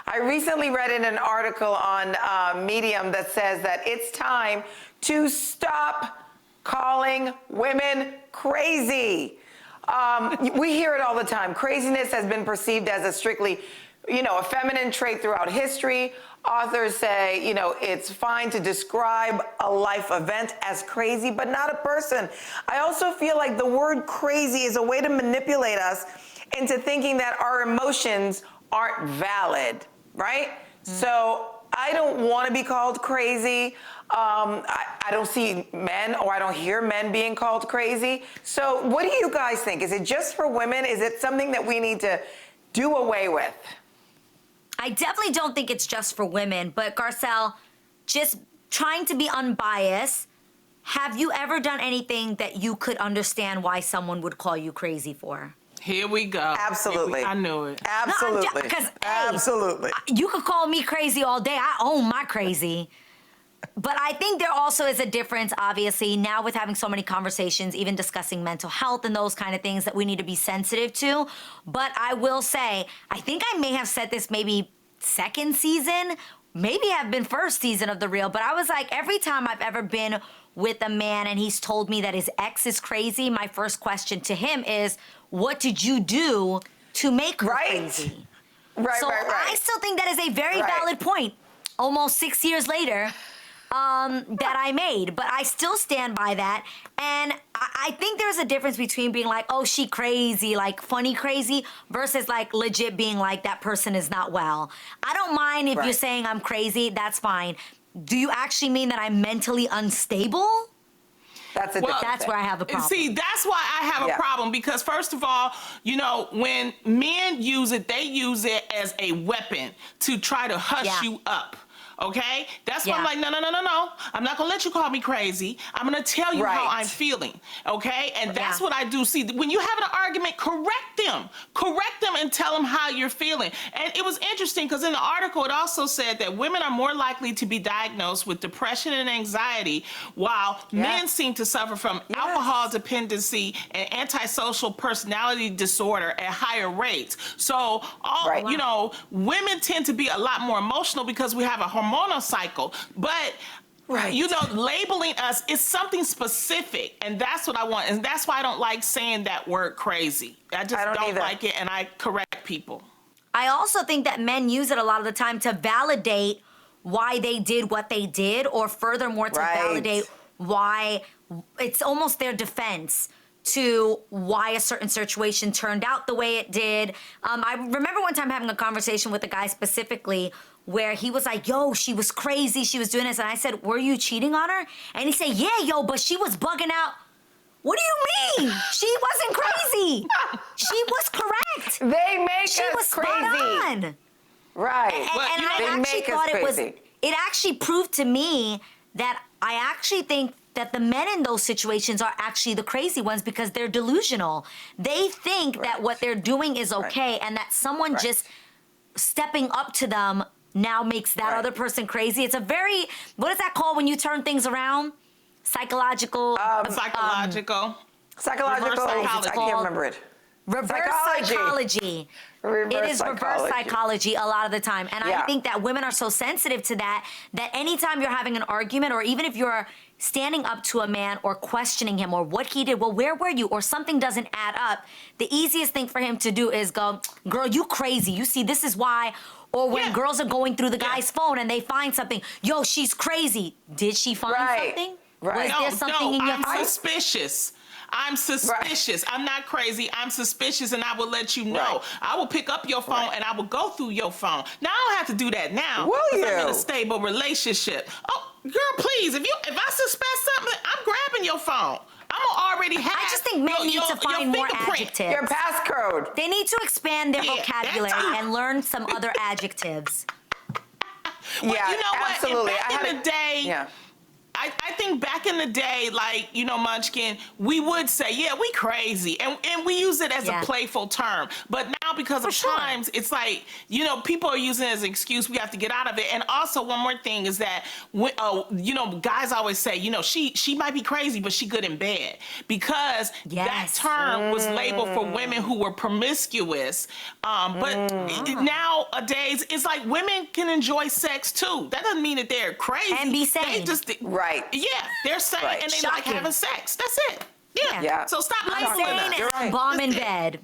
I recently read in an article on Medium that says that it's time to stop calling women crazy. We hear it all the time. Craziness has been perceived as a strictly, a feminine trait throughout history. Authors say, it's fine to describe a life event as crazy, but not a person. I also feel like the word crazy is a way to manipulate us into thinking that our emotions aren't valid, right? So I don't want to be called crazy. I don't see men, or I don't hear men being called crazy. So what do you guys think? Is it just for women? Is it something that we need to do away with? I definitely don't think it's just for women, but Garcelle, just trying to be unbiased, have you ever done anything that you could understand why someone would call you crazy for? Here we go. Absolutely. I knew it. Absolutely. Because, absolutely. You could call me crazy all day. I own my crazy. But I think there also is a difference, obviously, now with having so many conversations, even discussing mental health and those kind of things that we need to be sensitive to. But I will say, I think I may have said this maybe second season, maybe have been first season of The Real, but I was like, every time I've ever been with a man and he's told me that his ex is crazy, my first question to him is, what did you do to make her crazy? Right, so I still think that is a very valid point, almost 6 years later, that I made, but I still stand by that. And I think there's a difference between being like, oh, she crazy, like funny crazy, versus like legit being like, that person is not well. I don't mind if you're saying I'm crazy, that's fine. Do you actually mean that I'm mentally unstable? That's where I have a problem. See, that's why I have a problem, because first of all, when men use it, they use it as a weapon to try to hush you up. Okay? That's why I'm like, no. I'm not gonna let you call me crazy. I'm gonna tell you how I'm feeling. Okay? And that's what I do. See, when you have an argument, correct them and tell them how you're feeling. And it was interesting because in the article, it also said that women are more likely to be diagnosed with depression and anxiety, while men seem to suffer from alcohol dependency and antisocial personality disorder at higher rates. So, women tend to be a lot more emotional because we have a hormonal cycle, but labeling us is something specific, and that's what I want, and that's why I don't like saying that word crazy. I just don't like it, and I correct people. I also think that men use it a lot of the time to validate why they did what they did, or furthermore to validate why it's almost their defense to why a certain situation turned out the way it did. I remember one time having a conversation with a guy specifically where he was like, yo, she was crazy, she was doing this. And I said, were you cheating on her? And he said, yeah, but she was bugging out. What do you mean? She wasn't crazy. She was correct. They make she us was crazy. Spot on. Right. And I actually thought it actually proved to me that I actually think that the men in those situations are actually the crazy ones because they're delusional. They think that what they're doing is okay and that someone just stepping up to them now makes that other person crazy. It's a very, what is that called when you turn things around? Psychological. Psychological. I can't remember it. Reverse psychology. It is reverse psychology a lot of the time. And I think that women are so sensitive to that anytime you're having an argument, or even if you're standing up to a man or questioning him or what he did, well, where were you? Or something doesn't add up. The easiest thing for him to do is go, girl, you crazy. You see, this is why. Or when girls are going through the guy's phone and they find something, yo, she's crazy. Did she find something? Was there something in your phone? I'm suspicious. I'm suspicious. I'm not crazy. I'm suspicious, and I will let you know. I will pick up your phone and I will go through your phone. Now I don't have to do that now. Will you? I'm in a stable relationship. Oh, girl, please. If I suspect something, I'm grabbing your phone. I'm already have. I just think men need to find more adjectives. Your passcode. They need to expand their vocabulary and learn some other adjectives. Well, you know absolutely. what? Back in the day, I think back in the day, like, Munchkin, we would say, yeah, we crazy. And we use it as a playful term. But now because of times, it's like, you know, people are using it as an excuse. We have to get out of it. And also, one more thing is that, you know, guys always say, you know, she might be crazy, but she good in bed, because that term was labeled for women who were promiscuous. But nowadays, it's like women can enjoy sex too. That doesn't mean that they're crazy. And be sane. They just, Right. Yeah, they're sane and they like having sex. That's it. Yeah. Yeah. So stop I'm labeling sane us. You're and right. bomb in That's it. bed.